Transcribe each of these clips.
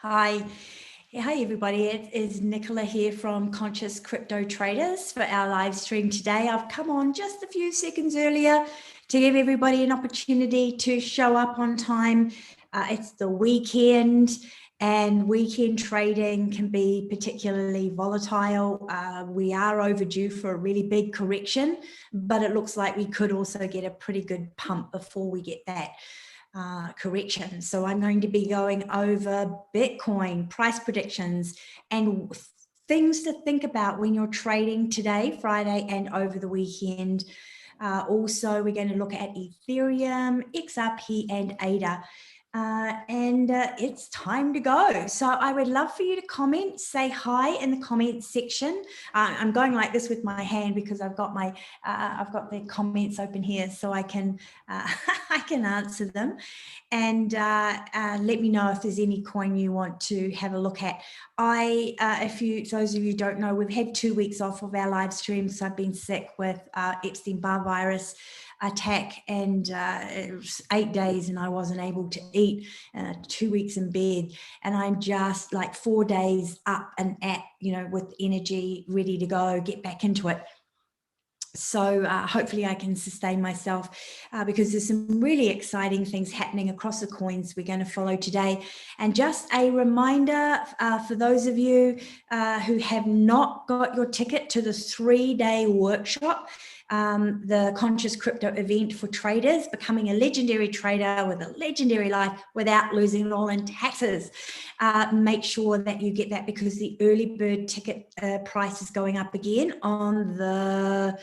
Hi. Hi, everybody. It is Nicola here from Conscious Crypto Traders for our live stream today. I've come on just a few seconds earlier to give everybody an opportunity to show up on time. It's the weekend, and weekend trading can be particularly volatile. We are overdue for a really big correction, but it looks like we could also get a pretty good pump before we get that correction. So I'm going to be going over Bitcoin price predictions and things to think about when you're trading today, Friday, and over the weekend. Also, we're going to look at Ethereum, XRP, and ADA. It's time to go. So I would love for you to comment, say hi in the comments section. I'm going like this with my hand because I've got the comments open here, so I can I can answer them. And let me know if there's any coin you want to have a look at. Those of you who don't know, we've had 2 weeks off of our live streams. So I've been sick with Epstein-Barr virus attack, and it was 8 days and I wasn't able to eat, 2 weeks in bed, and I'm just like 4 days up and at, with energy, ready to go, get back into it. So hopefully I can sustain myself because there's some really exciting things happening across the coins we're going to follow today. And just a reminder for those of you who have not got your ticket to the 3-day workshop, the Conscious Crypto event for traders, becoming a legendary trader with a legendary life without losing it all in taxes. Make sure that you get that because the early bird ticket price is going up again on the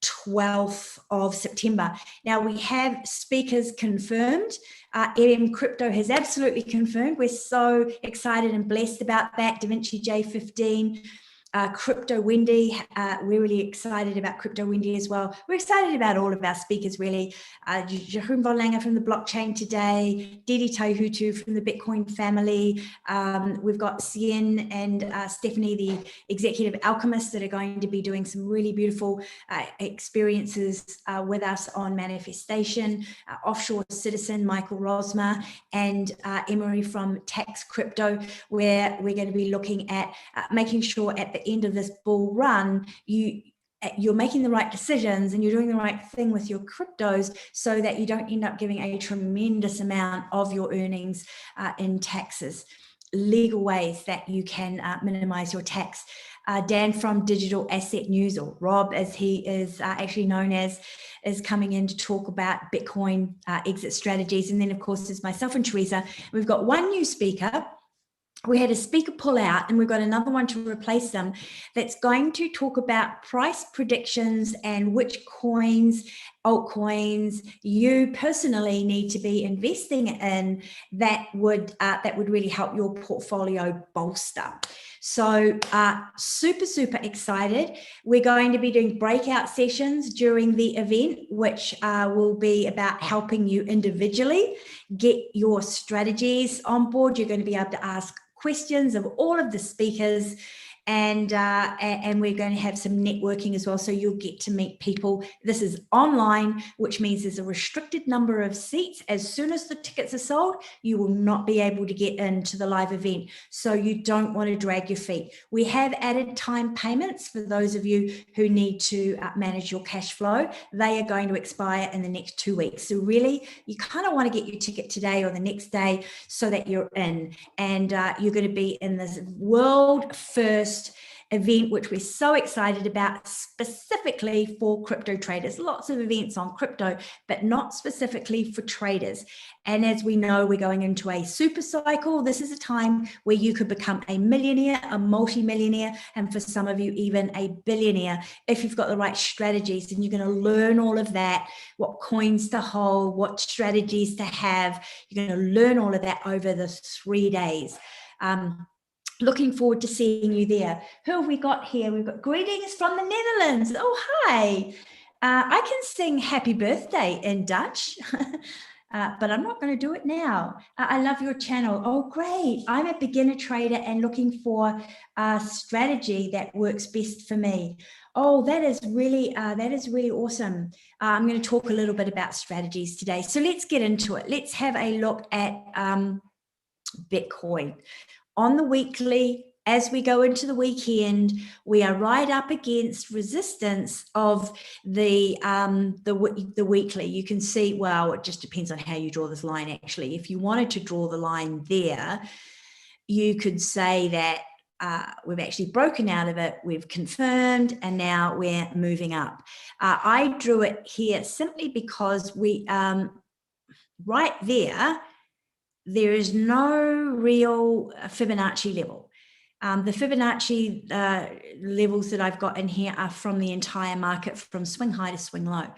12th of September. Now we have speakers confirmed. Crypto has absolutely confirmed. We're so excited and blessed about that. Da Vinci J15. Crypto Wendy, we're really excited about Crypto Wendy as well. We're excited about all of our speakers, really. Jeroen van Lange from the blockchain today, Didi Taihutu from the Bitcoin family. We've got Sien and Stephanie, the executive alchemists, that are going to be doing some really beautiful experiences with us on manifestation. Offshore citizen Michael Rosmer and Emery from Tax Crypto, where we're going to be looking at making sure at the end of this bull run you're making the right decisions and you're doing the right thing with your cryptos so that you don't end up giving a tremendous amount of your earnings in taxes. Legal ways that you can minimize your tax. Dan from Digital Asset News, or Rob as he is actually known as, is coming in to talk about Bitcoin exit strategies. And then of course there's myself and Teresa. We've got one new speaker. We had a speaker pull out and we've got another one to replace them that's going to talk about price predictions and which coins, altcoins you personally need to be investing in that would really help your portfolio bolster. So super excited. We're going to be doing breakout sessions during the event, which will be about helping you individually get your strategies on board. You're going to be able to ask questions of all of the speakers, and we're going to have some networking as well, so you'll get to meet people. This is online, which means there's a restricted number of seats. As soon as the tickets are sold, you will not be able to get into the live event, so you don't want to drag your feet. We have added time payments for those of you who need to manage your cash flow. They are going to expire in the next 2 weeks, so really you kind of want to get your ticket today or the next day so that you're in, and you're going to be in this world first event, which we're so excited about, specifically for crypto traders. Lots of events on crypto, but not specifically for traders. And as we know, we're going into a super cycle. This is a time where you could become a millionaire, a multi-millionaire, and for some of you, even a billionaire, if you've got the right strategies. And you're going to learn all of that, what coins to hold, what strategies to have. You're going to learn all of that over the 3 days. Looking forward to seeing you there. Who have we got here? We've got greetings from the Netherlands. Oh, hi. I can sing happy birthday in Dutch, but I'm not going to do it now. I love your channel. Oh, great. I'm a beginner trader and looking for a strategy that works best for me. Oh, that is really awesome. I'm going to talk a little bit about strategies today. So let's get into it. Let's have a look at Bitcoin. On the weekly, as we go into the weekend, we are right up against resistance of the weekly. You can see, well, it just depends on how you draw this line actually. If you wanted to draw the line there, you could say that we've actually broken out of it, we've confirmed, and now we're moving up. I drew it here simply because we, right there is no real Fibonacci level. The Fibonacci levels that I've got in here are from the entire market, from swing high to swing low.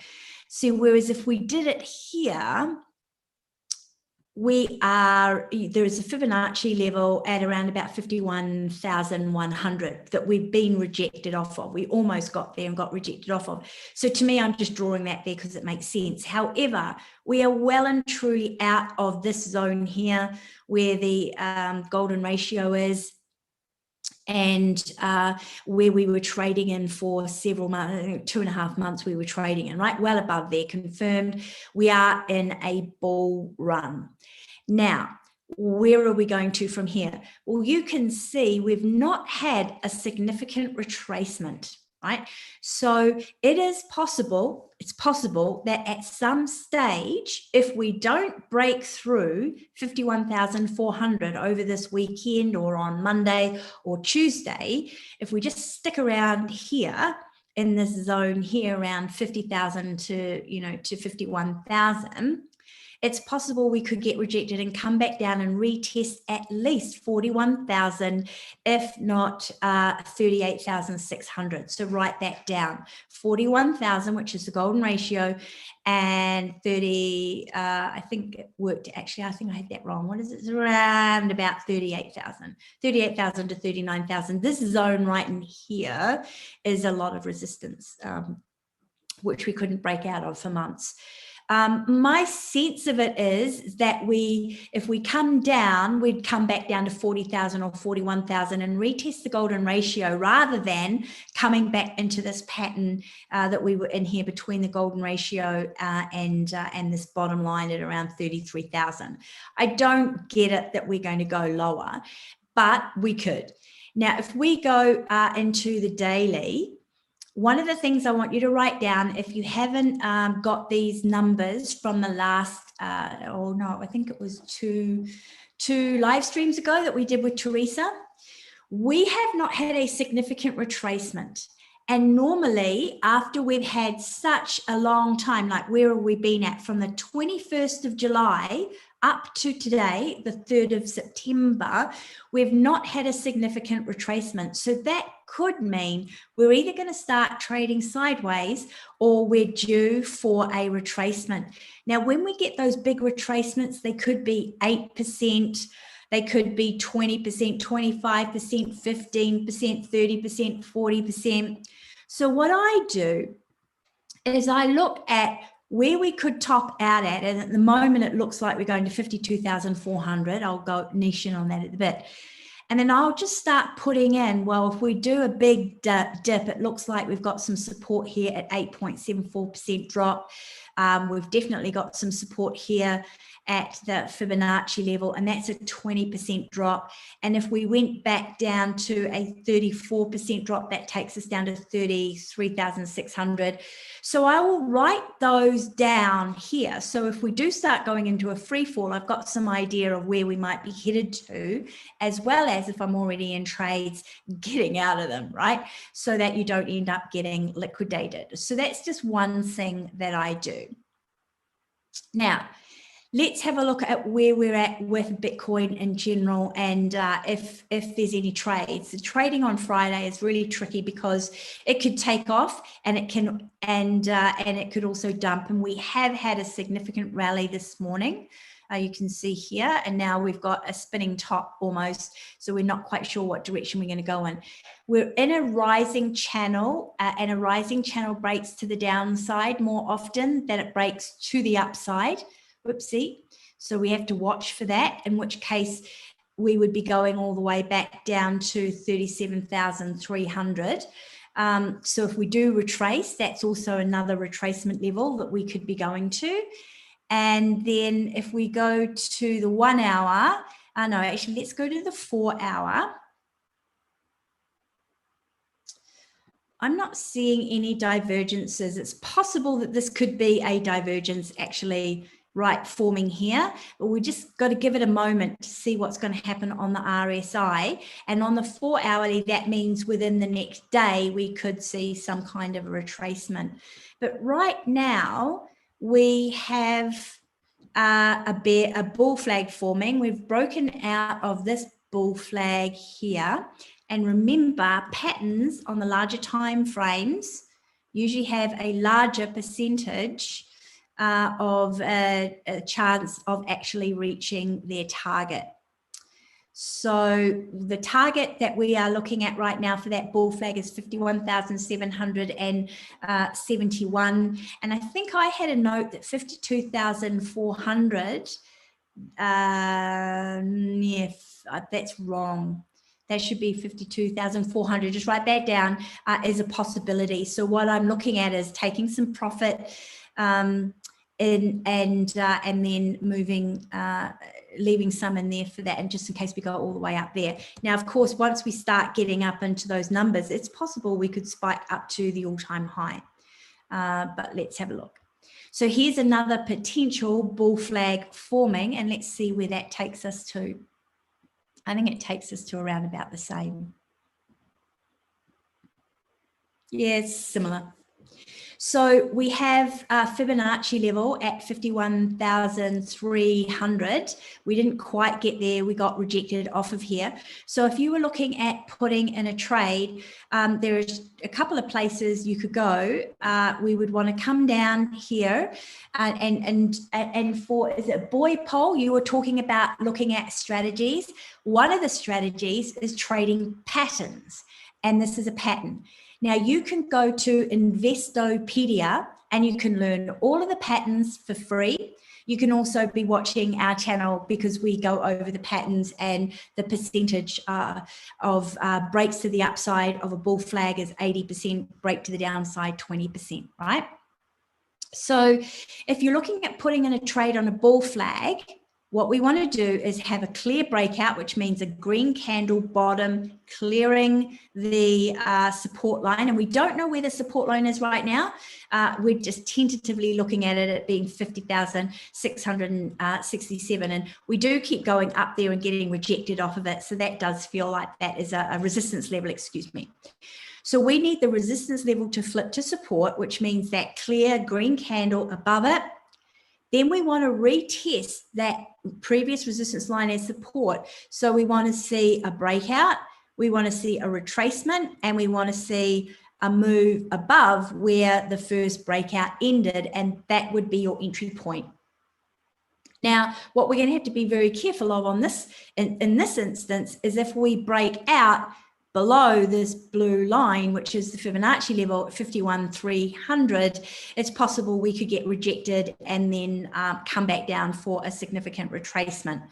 So whereas if we did it here, there is a Fibonacci level at around about 51,100 that we've been rejected off of. We almost got there and got rejected off of. So to me, I'm just drawing that there because it makes sense. However, we are well and truly out of this zone here where the golden ratio is, and where we were trading in for several months, 2.5 months we were trading in, right? Well above there, confirmed. We are in a bull run. Now, where are we going to from here? Well, you can see we've not had a significant retracement, right? So it is possible, it's possible that at some stage, if we don't break through 51,400 over this weekend or on Monday or Tuesday, if we just stick around here in this zone here around 50,000 to 51,000, it's possible we could get rejected and come back down and retest at least 41,000, if not 38,600. So write that down. 41,000, which is the golden ratio, and 30, I think it worked, actually, I think I had that wrong. What is it? It's around about 38,000 to 39,000. This zone right in here is a lot of resistance, which we couldn't break out of for months. My sense of it is that if we come down, we'd come back down to 40,000 or 41,000 and retest the golden ratio, rather than coming back into this pattern that we were in here between the golden ratio and this bottom line at around 33,000. I don't get it that we're going to go lower, but we could. Now, if we go into the daily, one of the things I want you to write down, if you haven't got these numbers from the last, I think it was two live streams ago that we did with Teresa, we have not had a significant retracement. And normally, after we've had such a long time, like where have we been at from the 21st of July up to today, the 3rd of September, we've not had a significant retracement. So that could mean we're either going to start trading sideways or we're due for a retracement. Now, when we get those big retracements, they could be 8%, they could be 20%, 25%, 15%, 30%, 40%. So what I do is I look at where we could top out at, and at the moment it looks like we're going to 52,400. I'll go niche in on that in a bit. And then I'll just start putting in, well, if we do a big dip, it looks like we've got some support here at 8.74% drop. We've definitely got some support here at the Fibonacci level, and that's a 20% drop. And if we went back down to a 34% drop, that takes us down to 33,600. So I will write those down here. So if we do start going into a free fall, I've got some idea of where we might be headed to, as well as if I'm already in trades, getting out of them, right? So that you don't end up getting liquidated. So that's just one thing that I do. Now, let's have a look at where we're at with Bitcoin in general, and if there's any trades. The trading on Friday is really tricky because it could take off and it can and it could also dump. And we have had a significant rally this morning. You can see here, and now we've got a spinning top almost, so we're not quite sure what direction we're going to go in. We're in a rising channel, and a rising channel breaks to the downside more often than it breaks to the upside. Whoopsie. So we have to watch for that, in which case we would be going all the way back down to 37,300. So if we do retrace, that's also another retracement level that we could be going to. And then if we go to the 1 hour, No, actually, let's go to the 4 hour. I'm not seeing any divergences. It's possible that this could be a divergence actually right forming here, but we just got to give it a moment to see what's going to happen on the RSI. And on the 4 hourly, that means within the next day, we could see some kind of a retracement. But right now, we have a bull flag forming. We've broken out of this bull flag here. And remember, patterns on the larger time frames usually have a larger percentage of a chance of actually reaching their target. So the target that we are looking at right now for that bull flag is 51,771. And I think I had a note that 52,400, yes, that's wrong. That should be 52,400. Just write that down as a possibility. So what I'm looking at is taking some profit and then moving, leaving some in there for that, and just in case we go all the way up there. Now, of course, once we start getting up into those numbers, it's possible we could spike up to the all-time high. But let's have a look. So here's another potential bull flag forming, and let's see where that takes us to. I think it takes us to around about the same. Yeah, it's similar. So we have a Fibonacci level at 51,300. We didn't quite get there. We got rejected off of here. So if you were looking at putting in a trade, there's a couple of places you could go. We would want to come down here and for, is it boy poll? You were talking about looking at strategies. One of the strategies is trading patterns, and this is a pattern. Now you can go to Investopedia and you can learn all of the patterns for free. You can also be watching our channel because we go over the patterns and the percentage of breaks to the upside of a bull flag is 80%, break to the downside 20%, right? So if you're looking at putting in a trade on a bull flag, what we want to do is have a clear breakout, which means a green candle bottom clearing the support line. And we don't know where the support line is right now. We're just tentatively looking at it at being 50,667. And we do keep going up there and getting rejected off of it. So that does feel like that is a resistance level, excuse me. So we need the resistance level to flip to support, which means that clear green candle above it. Then we want to retest that previous resistance line as support. So we want to see a breakout, we want to see a retracement, and we want to see a move above where the first breakout ended, and that would be your entry point. Now, what we're going to have to be very careful of on this, in this instance, is if we break out below this blue line, which is the Fibonacci level at 51,300, it's possible we could get rejected and then come back down for a significant retracement.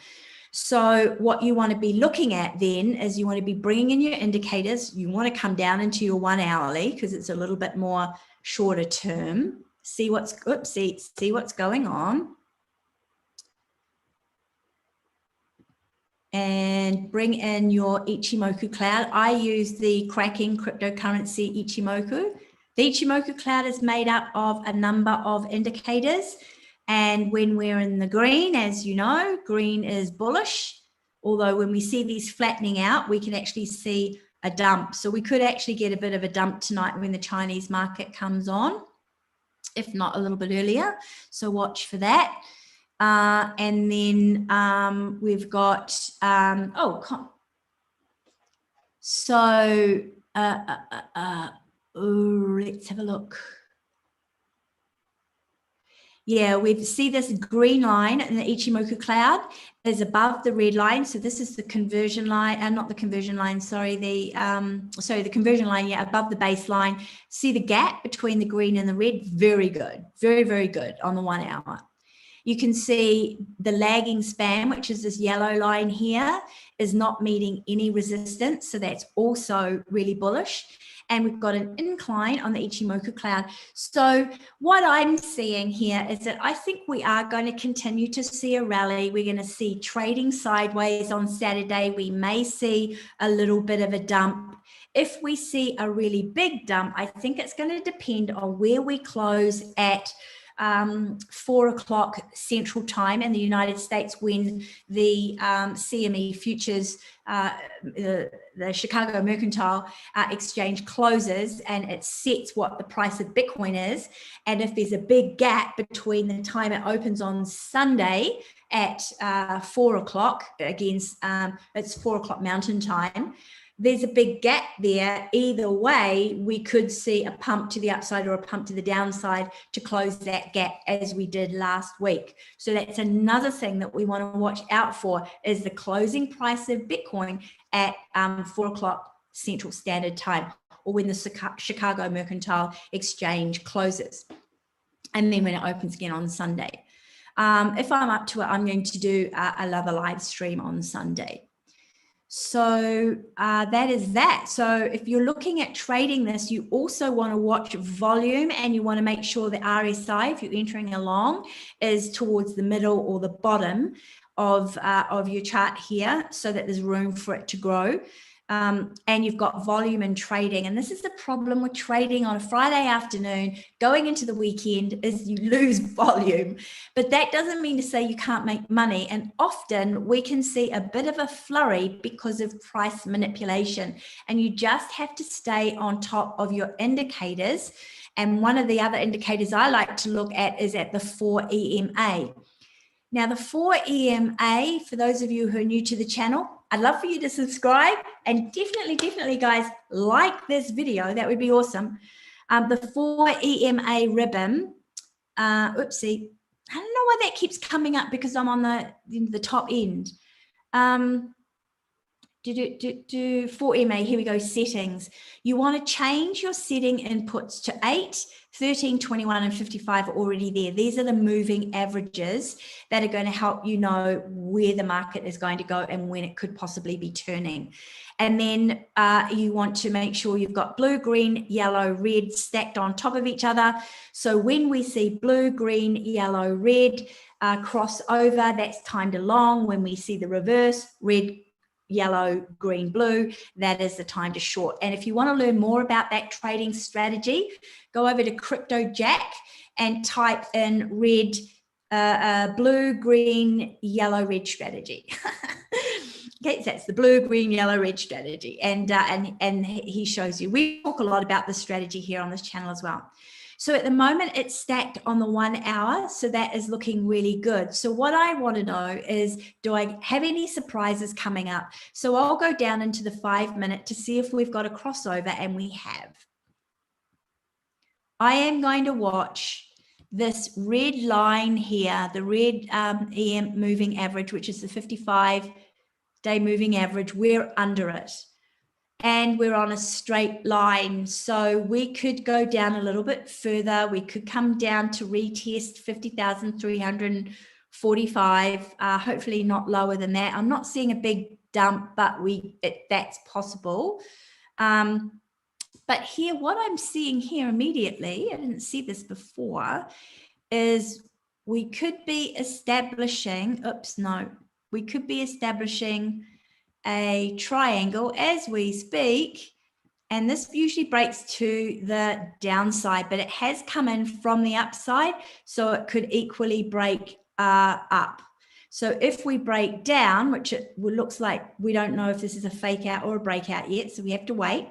So what you want to be looking at then is you want to be bringing in your indicators. You want to come down into your 1 hourly because it's a little bit more shorter term. See what's going on. And bring in your Ichimoku Cloud. I use the cracking cryptocurrency Ichimoku. The Ichimoku Cloud is made up of a number of indicators. And when we're in the green, as you know, green is bullish. Although when we see these flattening out, we can actually see a dump. So we could actually get a bit of a dump tonight when the Chinese market comes on, if not a little bit earlier. So watch for that. And then we've got, let's have a look. Yeah, we see this green line in the Ichimoku Cloud is above the red line. So this is the conversion line, not the conversion line, sorry, the conversion line, yeah, above the baseline. See the gap between the green and the red? Very good, very, very good on the 1 hour. You can see the lagging span, which is this yellow line here, is not meeting any resistance. So that's also really bullish. and we've got an incline on the Ichimoku Cloud. So what I'm seeing here is that I think we are going to continue to see a rally. We're going to see trading sideways on Saturday. We may see a little bit of a dump. If we see a really big dump, I think it's going to depend on where we close at 4 o'clock Central Time in the United States, when the CME futures, the Chicago Mercantile Exchange closes, and it sets what the price of Bitcoin is. And if there's a big gap between the time it opens on Sunday at 4 o'clock, against it's 4 o'clock Mountain Time, there's a big gap there. Either way, we could see a pump to the upside or a pump to the downside to close that gap, as we did last week. So that's another thing that we want to watch out for, is the closing price of Bitcoin at 4 o'clock Central Standard Time, or when the Chicago Mercantile Exchange closes, and then when it opens again on Sunday. If I'm up to it, I'm going to do another live stream on Sunday. So that is that. So if you're looking at trading this, you also want to watch volume, and you want to make sure the RSI, if you're entering along, is towards the middle or the bottom of your chart here, so that there's room for it to grow. And you've got volume in trading. And this is the problem with trading on a Friday afternoon going into the weekend, is you lose volume. But that doesn't mean to say you can't make money. And often we can see a bit of a flurry because of price manipulation. And you just have to stay on top of your indicators. And one of the other indicators I like to look at is at the 4 EMA. Now, the 4 EMA, for those of you who are new to the channel, I'd love for you to subscribe, and definitely, guys, like this video. That would be awesome. The 4 EMA ribbon, oopsie, I don't know why that keeps coming up, because I'm on the top end. 4 EMA, here we go, settings. You want to change your setting inputs to 8, 13, 21, and 55 are already there. These are the moving averages that are going to help you know where the market is going to go and when it could possibly be turning. And then you want to make sure you've got blue, green, yellow, red stacked on top of each other. So when we see blue, green, yellow, red cross over, that's timed along. When we see the reverse, red, yellow, green, blue, that is the time to short. And if you want to learn more about that trading strategy, go over to Crypto Jack and type in red, blue, green, yellow, red strategy. Okay, so that's the blue, green, yellow, red strategy. And he shows you. We talk a lot about the strategy here on this channel as well. So at the moment, it's stacked on the 1 hour. So that is looking really good. So what I want to know is, do I have any surprises coming up? So I'll go down into the 5 minute to see if we've got a crossover, and we have. I am going to watch this red line here, the red EM moving average, which is the 55-day moving average. We're under it. And we're on a straight line. So we could go down a little bit further. We could come down to retest 50,345, hopefully not lower than that. I'm not seeing a big dump, but that's possible. But here, what I'm seeing here immediately, I didn't see this before, is we could be establishing, we could be establishing a triangle as we speak, and this usually breaks to the downside, but it has come in from the upside, so it could equally break up. So if we break down, which it looks like, we don't know if this is a fake out or a breakout yet, so we have to wait,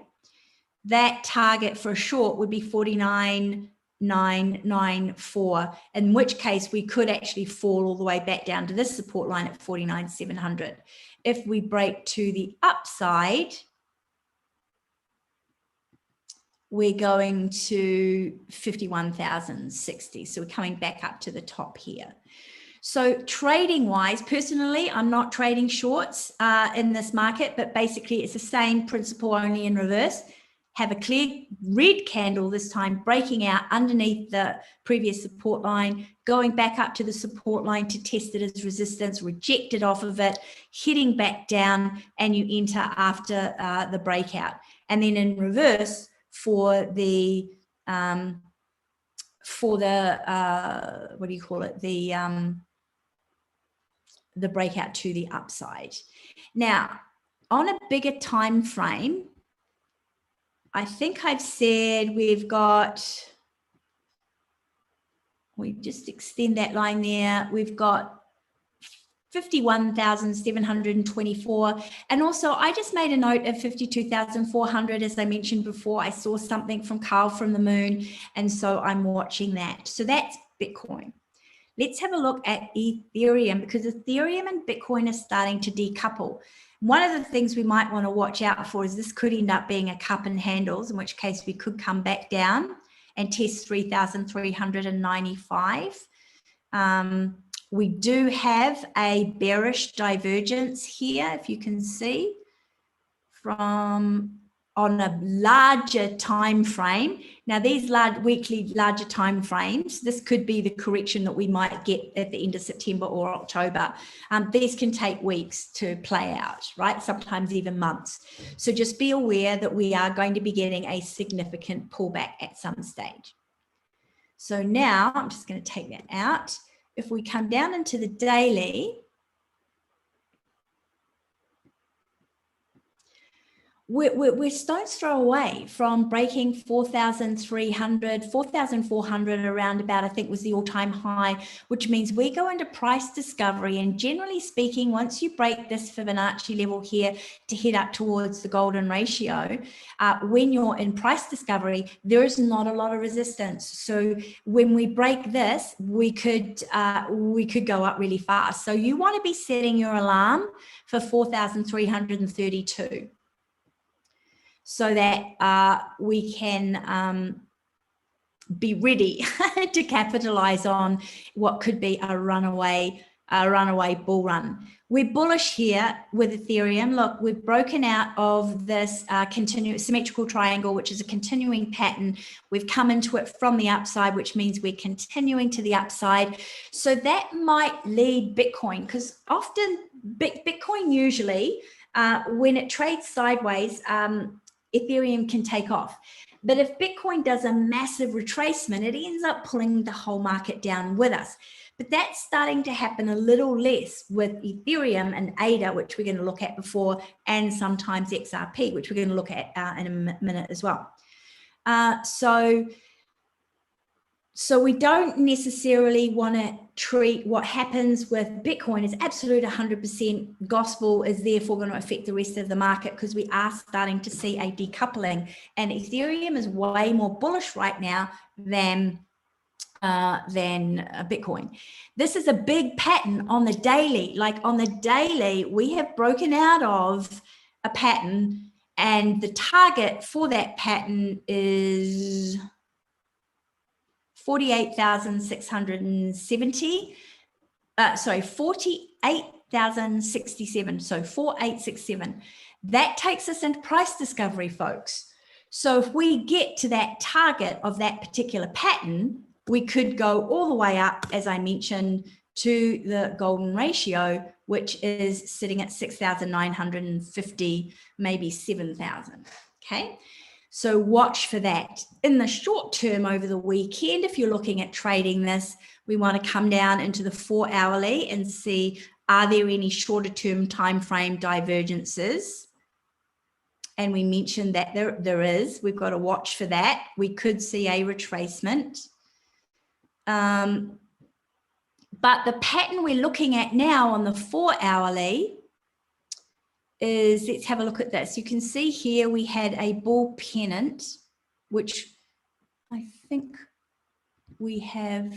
that target for a short would be 49,994, in which case we could actually fall all the way back down to this support line at 49,700. If we break to the upside, we're going to 51,060. So we're coming back up to the top here. So trading wise, personally, I'm not trading shorts in this market, but basically it's the same principle, only in reverse. Have a clear red candle this time, breaking out underneath the previous support line, going back up to the support line to test it as resistance, reject it off of it, hitting back down, and you enter after the breakout. And then in reverse, for the what do you call it? The breakout to the upside. Now, on a bigger time frame, I think I've said we just extend that line there. We've got 51,724. And also I just made a note of 52,400. As I mentioned before, I saw something from Carl from the moon. And so I'm watching that. So that's Bitcoin. Let's have a look at Ethereum, because Ethereum and Bitcoin are starting to decouple. One of the things we might want to watch out for is this could end up being a cup and handles, in which case we could come back down and test 3,395. We do have a bearish divergence here, if you can see, from on a larger time frame. Now, these larger time frames, this could be the correction that we might get at the end of September or October. These can take weeks to play out, right? Sometimes even months. So just be aware that we are going to be getting a significant pullback at some stage. So now I'm just going to take that out. If we come down into the daily, we're stone's throw away from breaking 4,300, 4,400 around about, I think was the all-time high, which means we go into price discovery. And generally speaking, once you break this Fibonacci level here to head up towards the golden ratio, when you're in price discovery, there is not a lot of resistance. So when we break this, we could go up really fast. So you want to be setting your alarm for 4,332. So that we can be ready to capitalize on what could be a runaway bull run. We're bullish here with Ethereum. Look, we've broken out of this continuous symmetrical triangle, which is a continuing pattern. We've come into it from the upside, which means we're continuing to the upside. So that might lead Bitcoin, because often Bitcoin usually, when it trades sideways, Ethereum can take off. But if Bitcoin does a massive retracement, it ends up pulling the whole market down with us. But that's starting to happen a little less with Ethereum and ADA, which we're going to look at before, and sometimes XRP, which we're going to look at in a minute as well. So we don't necessarily want to treat what happens with Bitcoin as absolute 100% gospel is therefore going to affect the rest of the market, because we are starting to see a decoupling, and Ethereum is way more bullish right now than Bitcoin. This is a big pattern on the daily. Like on the daily, we have broken out of a pattern, and the target for that pattern is 48,670, 48,067, so 4867. That takes us into price discovery, folks. So if we get to that target of that particular pattern, we could go all the way up, as I mentioned, to the golden ratio, which is sitting at 6,950, maybe 7,000, okay? So watch for that. In the short term over the weekend, if you're looking at trading this, we want to come down into the 4-hourly and see, are there any shorter term time frame divergences? And we mentioned that there is. We've got to watch for that. We could see a retracement. But the pattern we're looking at now on the 4-hourly is, let's have a look at this. You can see here we had a bull pennant, which I think we have,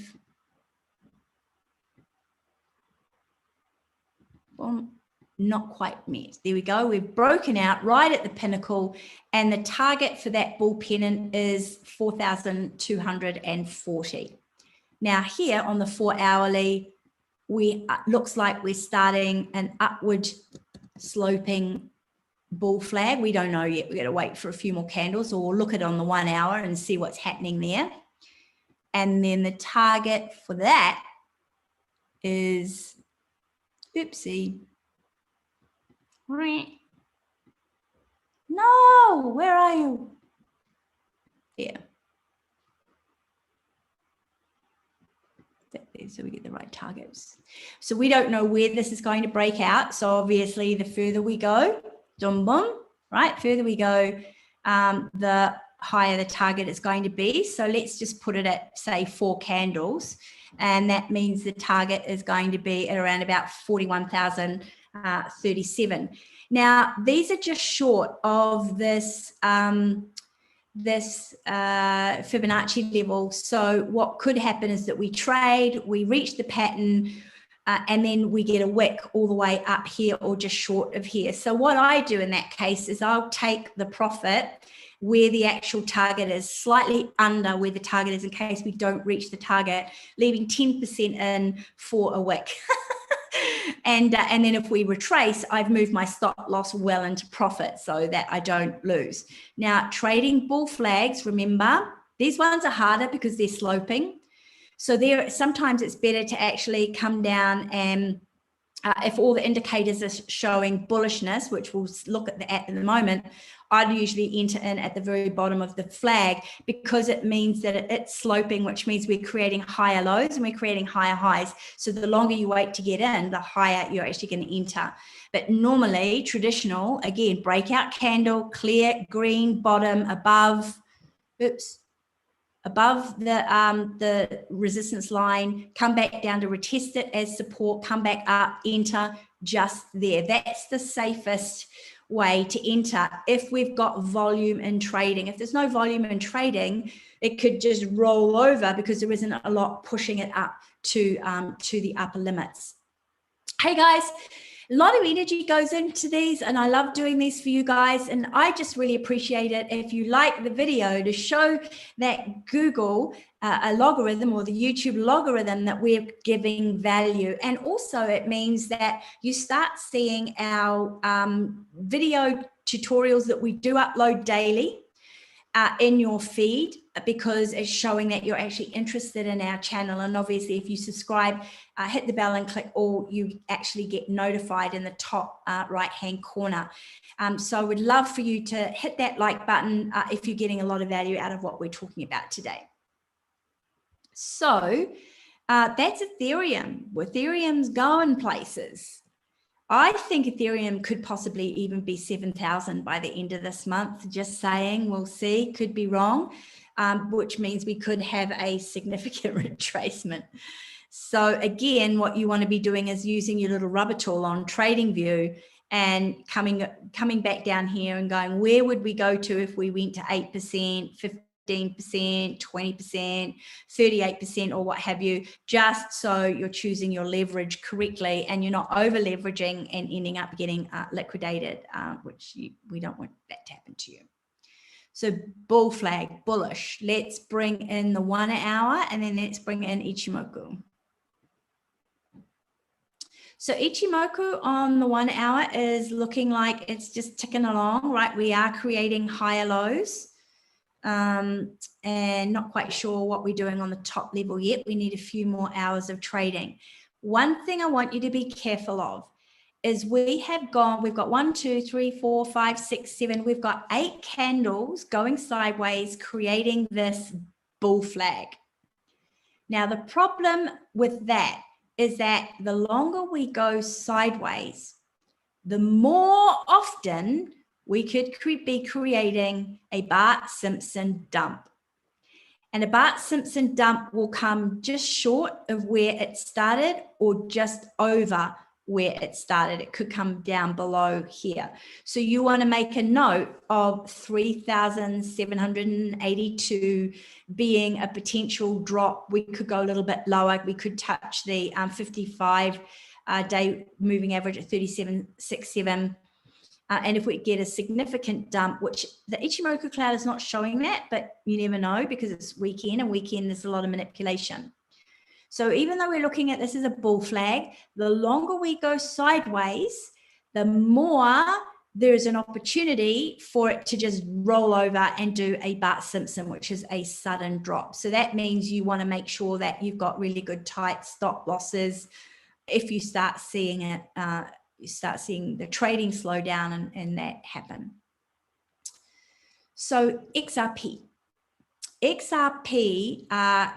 well, not quite met. There we go. We've broken out right at the pinnacle, and the target for that bull pennant is 4,240. Now here on the 4-hourly, looks like we're starting an upward sloping bull flag. We don't know yet. We're going to wait for a few more candles, or we'll look at it on the 1 hour and see what's happening there. And then the target for that is, oopsie. No, where are you? Yeah. So we get the right targets. So we don't know where this is going to break out. So obviously the further we go, right? Further we go, the higher the target is going to be. So let's just put it at, say, 4 candles. And that means the target is going to be at around about 41,037. Now, these are just short of this Fibonacci level. So what could happen is that we trade, we reach the pattern, and then we get a wick all the way up here or just short of here. So what I do in that case is I'll take the profit where the actual target is, slightly under where the target is in case we don't reach the target, leaving 10% in for a wick. And then if we retrace, I've moved my stop loss well into profit so that I don't lose. Now, trading bull flags, remember, these ones are harder because they're sloping. So sometimes it's better to actually come down and if all the indicators are showing bullishness, which we'll look at the moment, I'd usually enter in at the very bottom of the flag because it means that it's sloping, which means we're creating higher lows and we're creating higher highs. So the longer you wait to get in, the higher you're actually going to enter. But normally, traditional, again, breakout candle, clear green bottom above, above the resistance line, come back down to retest it as support, come back up, enter just there. That's the safest way to enter if we've got volume in trading. If there's no volume in trading, it could just roll over because there isn't a lot pushing it up to the upper limits. Hey guys, a lot of energy goes into these and I love doing these for you guys, and I just really appreciate it if you like the video to show that Google a logarithm or the YouTube logarithm that we're giving value. And also it means that you start seeing our video tutorials that we do upload daily in your feed, because it's showing that you're actually interested in our channel. And obviously if you subscribe, hit the bell and click all, you actually get notified in the top right hand corner. So I would love for you to hit that like button if you're getting a lot of value out of what we're talking about today. So that's Ethereum. Ethereum's going places. I think Ethereum could possibly even be 7,000 by the end of this month. Just saying, we'll see, could be wrong, which means we could have a significant retracement. So again, what you want to be doing is using your little rubber tool on TradingView and coming back down here and going, where would we go to if we went to 8%, 15%, 20%, 38%, or what have you, just so you're choosing your leverage correctly and you're not over leveraging and ending up getting liquidated, which we don't want that to happen to you. So bull flag, bullish. Let's bring in the 1 hour and then let's bring in Ichimoku. So Ichimoku on the 1 hour is looking like it's just ticking along, right? We are creating higher lows. And not quite sure what we're doing on the top level yet. We need a few more hours of trading. One thing I want you to be careful of is we've got 1, 2, 3, 4, 5, 6, 7. We've got 8 candles going sideways, creating this bull flag. Now, the problem with that is that the longer we go sideways, the more often we could be creating a Bart-Simpson dump. And a Bart-Simpson dump will come just short of where it started or just over where it started. It could come down below here. So you want to make a note of 3,782 being a potential drop. We could go a little bit lower. We could touch the 55-day moving average at 37.67. And if we get a significant dump, which the Ichimoku Cloud is not showing that, but you never know because it's weekend, and weekend there's a lot of manipulation. So even though we're looking at this as a bull flag, the longer we go sideways, the more there's an opportunity for it to just roll over and do a Bart-Simpson, which is a sudden drop. So that means you want to make sure that you've got really good tight stop losses if you start seeing it. You start seeing the trading slow down and that happen. So XRP. XRP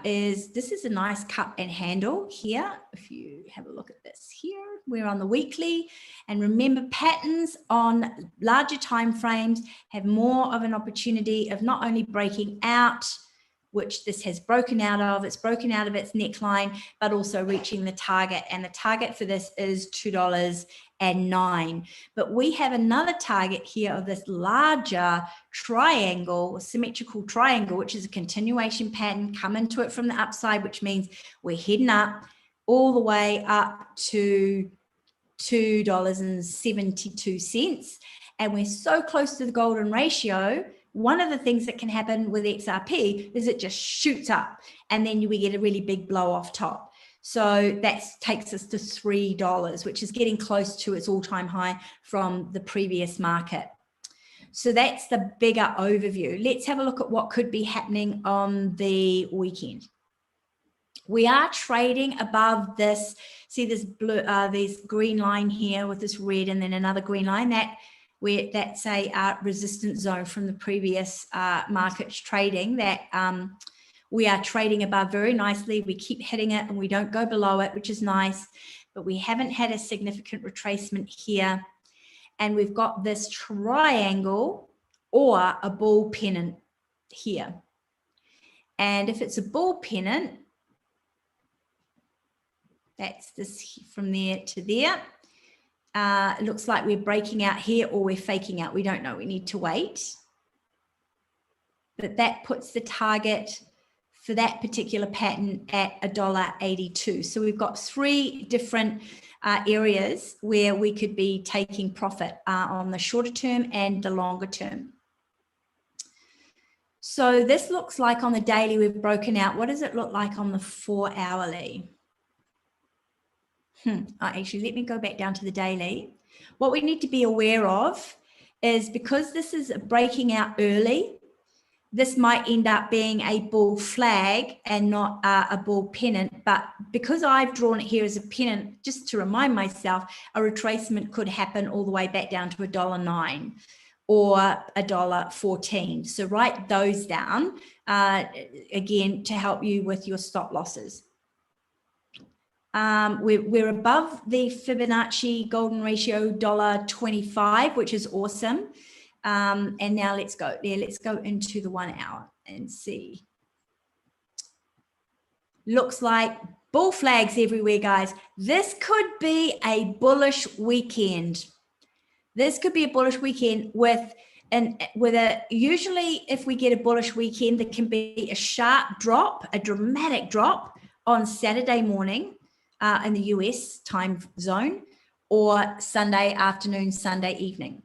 this is a nice cup and handle here. If you have a look at this here, we're on the weekly, and remember, patterns on larger time frames have more of an opportunity of not only breaking out, which this has broken out of, it's broken out of its neckline, but also reaching the target. And the target for this is $2.09. But we have another target here of this larger triangle, symmetrical triangle, which is a continuation pattern. Come into it from the upside, which means we're heading up all the way up to $2.72. And we're so close to the golden ratio. One of the things that can happen with XRP is it just shoots up, and then we get a really big blow off top. So that takes us to $3, which is getting close to its all-time high from the previous market. So that's the bigger overview. Let's have a look at what could be happening on the weekend. We are trading above this. See this blue, this green line here with this red, and then another green line. That's a resistance zone from the previous markets trading that we are trading above very nicely. We keep hitting it and we don't go below it, which is nice, but we haven't had a significant retracement here. And we've got this triangle or a bull pennant here. And if it's a bull pennant, that's this from there to there. It looks like we're breaking out here or we're faking out. We don't know. We need to wait. But that puts the target for that particular pattern at $1.82. So we've got three different areas where we could be taking profit on the shorter term and the longer term. So this looks like on the daily we've broken out. What does it look like on the 4 hourly? Actually, let me go back down to the daily. What we need to be aware of is because this is breaking out early, this might end up being a bull flag and not a bull pennant. But because I've drawn it here as a pennant, just to remind myself, a retracement could happen all the way back down to $1.09 or $1.14. So write those down again to help you with your stop losses. We're above the Fibonacci golden ratio $1.25, which is awesome. And now let's go there. Let's go into the 1 hour and see. Looks like bull flags everywhere, guys. This could be a bullish weekend. This could be a bullish weekend usually if we get a bullish weekend, there can be a sharp drop, a dramatic drop on Saturday morning. In the US time zone, or Sunday afternoon, Sunday evening.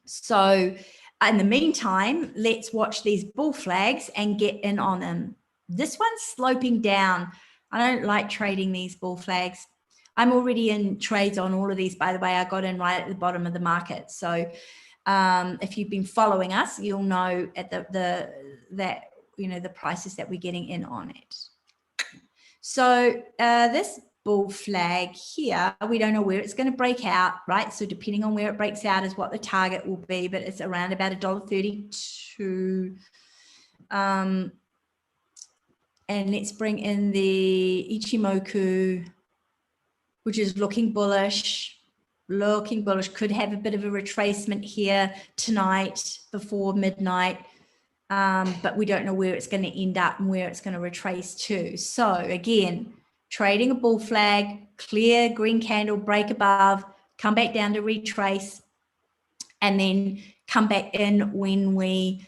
So in the meantime, let's watch these bull flags and get in on them. This one's sloping down. I don't like trading these bull flags. I'm already in trades on all of these, by the way. I got in right at the bottom of the market. So if you've been following us, you'll know at the prices that we're getting in on it. So this bull flag here, we don't know where it's going to break out, right? So depending on where it breaks out is what the target will be, but it's around about $1.32. And let's bring in the Ichimoku, which is looking bullish, could have a bit of a retracement here tonight before midnight. But we don't know where it's going to end up and where it's going to retrace to. So again, trading a bull flag, clear green candle, break above, come back down to retrace, and then come back in when we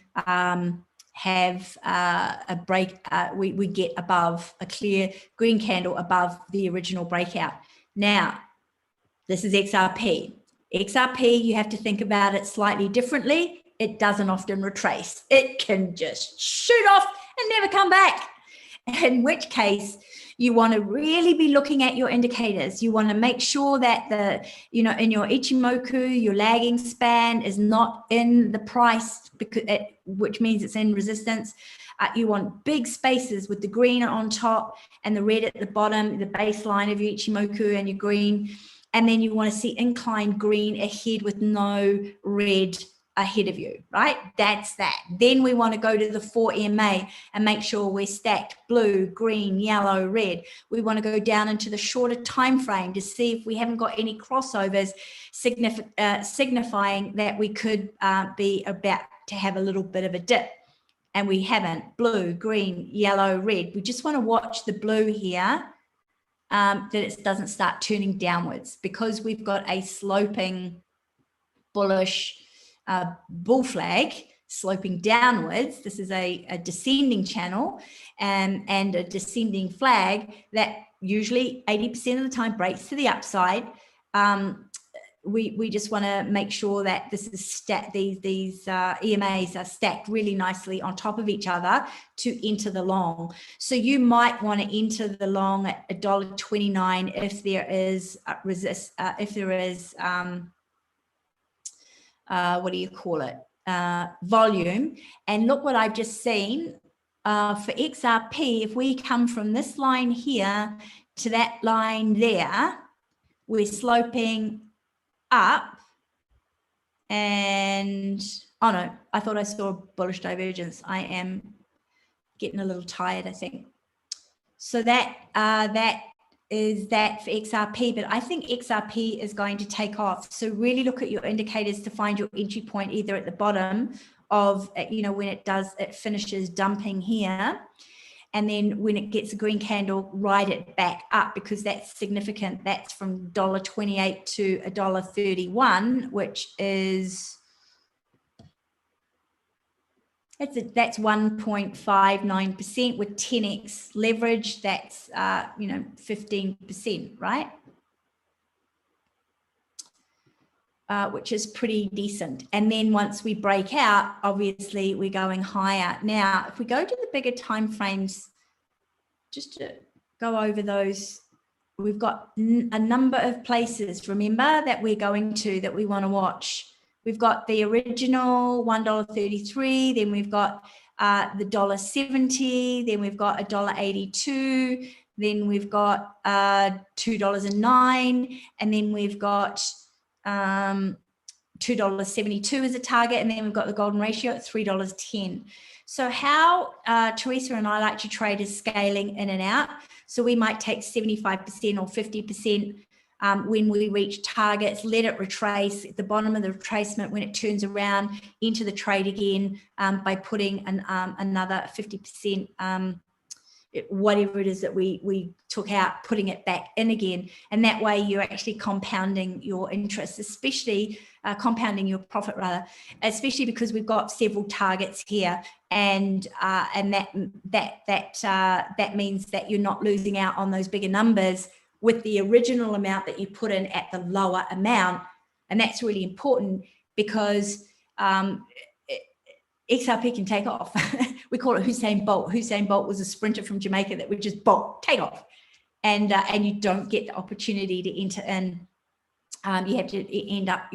have a break. We get above a clear green candle above the original breakout. Now, this is XRP. XRP, you have to think about it slightly differently. It doesn't often retrace. It can just shoot off and never come back. In which case, you want to really be looking at your indicators. You want to make sure that in your Ichimoku, your lagging span is not in the price, which means it's in resistance. You want big spaces with the green on top and the red at the bottom, the baseline of your Ichimoku and your green. And then you want to see inclined green ahead with no red ahead of you, right? That's that. Then we want to go to the 4 EMA and make sure we're stacked blue, green, yellow, red. We want to go down into the shorter time frame to see if we haven't got any crossovers signifying that we could be about to have a little bit of a dip. And we haven't. Blue, green, yellow, red. We just want to watch the blue here, that it doesn't start turning downwards, because we've got a sloping bullish bull flag sloping downwards. This is a descending channel and a descending flag that usually 80% of the time breaks to the upside. We just want to make sure that this is these EMAs are stacked really nicely on top of each other to enter the long. So you might want to enter the long at $1.29 if there is what do you call it? Volume. And look what I've just seen for XRP. If we come from this line here to that line there, we're sloping up, and oh no, I thought I saw a bullish divergence. I am getting a little tired, I think. So that is that for XRP, but I think XRP is going to take off. So really look at your indicators to find your entry point, either at the bottom of, when it finishes dumping here, and then when it gets a green candle, ride it back up, because that's significant. That's from $1.28 to $1.31, which is, that's 1.59% with 10x leverage. That's 15%, right? Which is pretty decent. And then once we break out, obviously we're going higher. Now, if we go to the bigger time frames, just to go over those, we've got a number of places, remember, that we're going to, that we want to watch. We've got the original $1.33, then we've got the $1.70, then we've got $1.82, then we've got $2.09, and then we've got $2.72 as a target, and then we've got the golden ratio at $3.10. So how Teresa and I like to trade is scaling in and out. So we might take 75% or 50% when we reach targets, let it retrace at the bottom of the retracement. When it turns around, into the trade again by putting another 50%, whatever it is that we took out, putting it back in again. And that way you're actually compounding your interest, especially compounding your profit rather, especially because we've got several targets here, and that means that you're not losing out on those bigger numbers with the original amount that you put in at the lower amount. And that's really important, because XRP can take off. We call it Usain Bolt. Usain Bolt was a sprinter from Jamaica that would just take off, and you don't get the opportunity to enter in. You have to end up,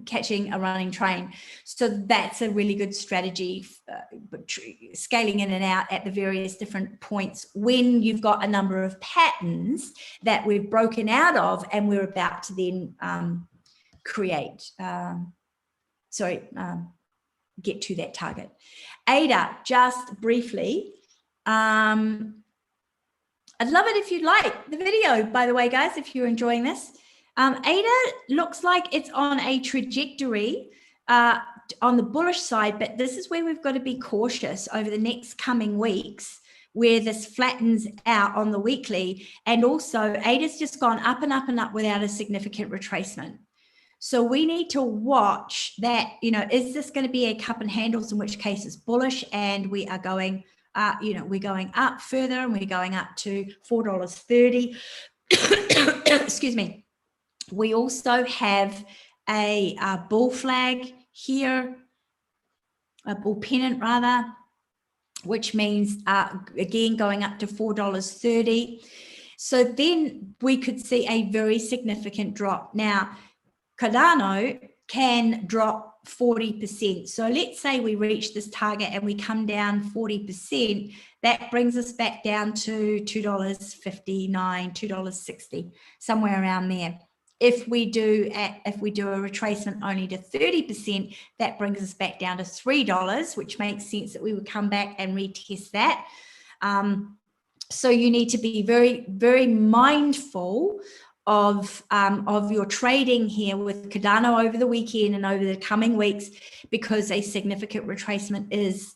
catching a running train. So that's a really good strategy, scaling in and out at the various different points when you've got a number of patterns that we've broken out of, and we're about to then get to that target. ADA, just briefly, I'd love it if you'd like the video, by the way, guys, if you're enjoying this. ADA looks like it's on a trajectory on the bullish side, but this is where we've got to be cautious over the next coming weeks, where this flattens out on the weekly. And also ADA's just gone up and up and up without a significant retracement. So we need to watch that, is this going to be a cup and handles, in which case it's bullish, and we are going, we're going up further, and we're going up to $4.30. Excuse me. We also have a bull flag here, a bull pennant rather, which means, again, going up to $4.30. So then we could see a very significant drop. Now, Cardano can drop 40%. So let's say we reach this target and we come down 40%. That brings us back down to $2.59, $2.60, somewhere around there. if we do a retracement only to 30%, that brings us back down to $3, which makes sense that we would come back and retest that. So you need to be very, very mindful of your trading here with Cardano over the weekend and over the coming weeks, because a significant retracement is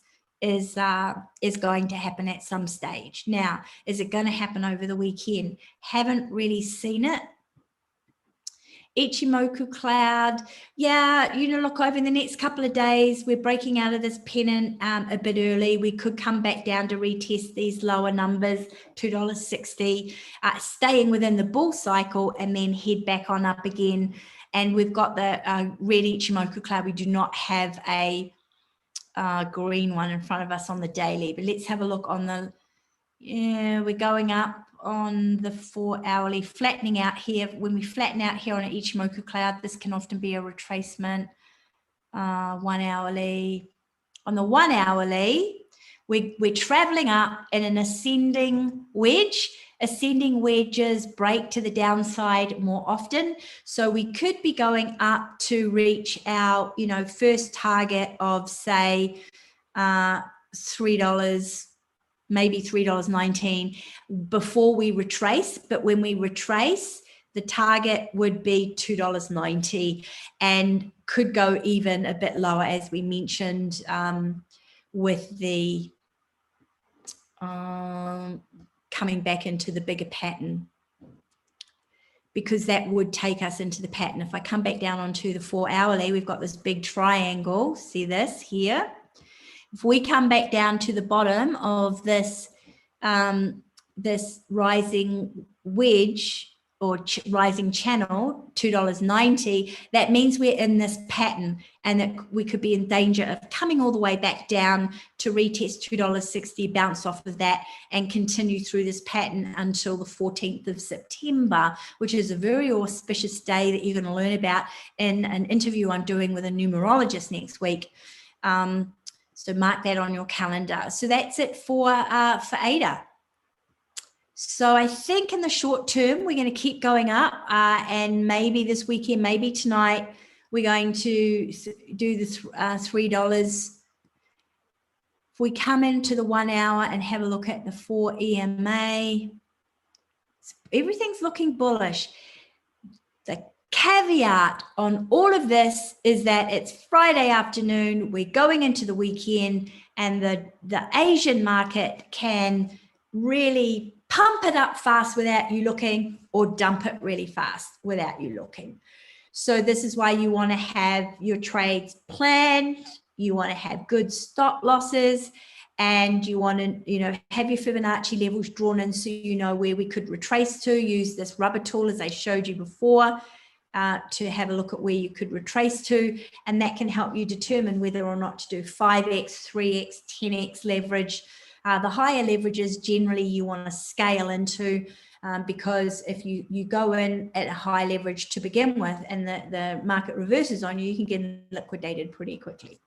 going to happen at some stage. Now, is it going to happen over the weekend? Haven't really seen it. Ichimoku Cloud, yeah, look, over the next couple of days, we're breaking out of this pennant a bit early. We could come back down to retest these lower numbers, $2.60, staying within the bull cycle, and then head back on up again. And we've got the red Ichimoku Cloud. We do not have a green one in front of us on the daily, but let's have a look on the, we're going up on the 4 hourly, flattening out here. When we flatten out here on an Ichimoku Cloud, this can often be a retracement. 1 hourly, on the 1 hourly, we're traveling up in an ascending wedge. Ascending wedges break to the downside more often, so we could be going up to reach our first target of, say, $3, maybe $3.19 before we retrace. But when we retrace, the target would be $2.90 and could go even a bit lower, as we mentioned, with the coming back into the bigger pattern, because that would take us into the pattern. If I come back down onto the 4 hourly, we've got this big triangle. See this here? If we come back down to the bottom of this, this rising wedge or rising channel, $2.90, that means we're in this pattern and that we could be in danger of coming all the way back down to retest $2.60, bounce off of that, and continue through this pattern until the 14th of September, which is a very auspicious day that you're going to learn about in an interview I'm doing with a numerologist next week. So mark that on your calendar. So that's it for ADA. So I think in the short term, we're going to keep going up, and maybe this weekend, maybe tonight, we're going to do the $3. If we come into the 1 hour and have a look at the 4 EMA, everything's looking bullish. The caveat on all of this is that it's Friday afternoon, we're going into the weekend, and the Asian market can really pump it up fast without you looking, or dump it really fast without you looking. So this is why you want to have your trades planned, you want to have good stop losses, and you want to have your Fibonacci levels drawn in so you know where we could retrace to. Use this rubber tool as I showed you before to have a look at where you could retrace to, and that can help you determine whether or not to do 5x, 3x, 10x leverage. The higher leverages generally you want to scale into, because if you go in at a high leverage to begin with and the market reverses on you, you can get liquidated pretty quickly.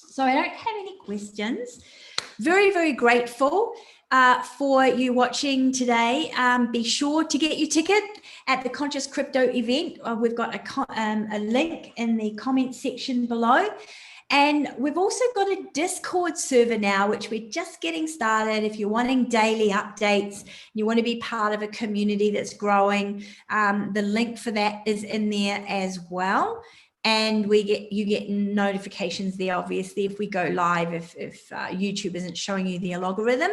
So I don't have any questions. Very, very grateful for you watching today. Be sure to get your ticket at the Conscious Crypto event. We've got a link in the comment section below. And we've also got a Discord server now, which we're just getting started. If you're wanting daily updates, you want to be part of a community that's growing, the link for that is in there as well. And you get notifications there, obviously, if we go live, if YouTube isn't showing you the algorithm.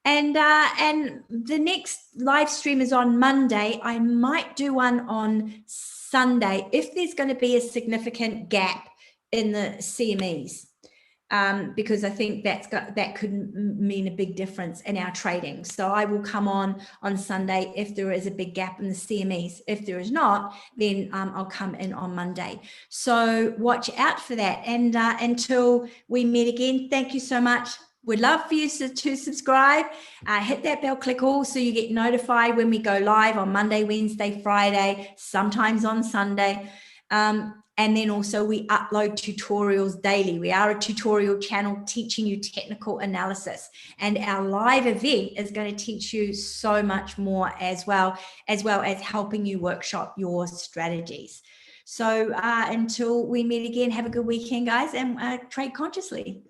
And the next live stream is on Monday. I might do one on Sunday if there's going to be a significant gap in the CMEs, because I think that could mean a big difference in our trading. So I will come on Sunday if there is a big gap in the CMEs. If there is not, then I'll come in on Monday. So watch out for that. And until we meet again, thank you so much. We'd love for you to subscribe, hit that bell, click all so you get notified when we go live on Monday, Wednesday, Friday, sometimes on Sunday. And then also we upload tutorials daily. We are a tutorial channel teaching you technical analysis. And our live event is going to teach you so much more as well as helping you workshop your strategies. So until we meet again, have a good weekend, guys, and trade consciously.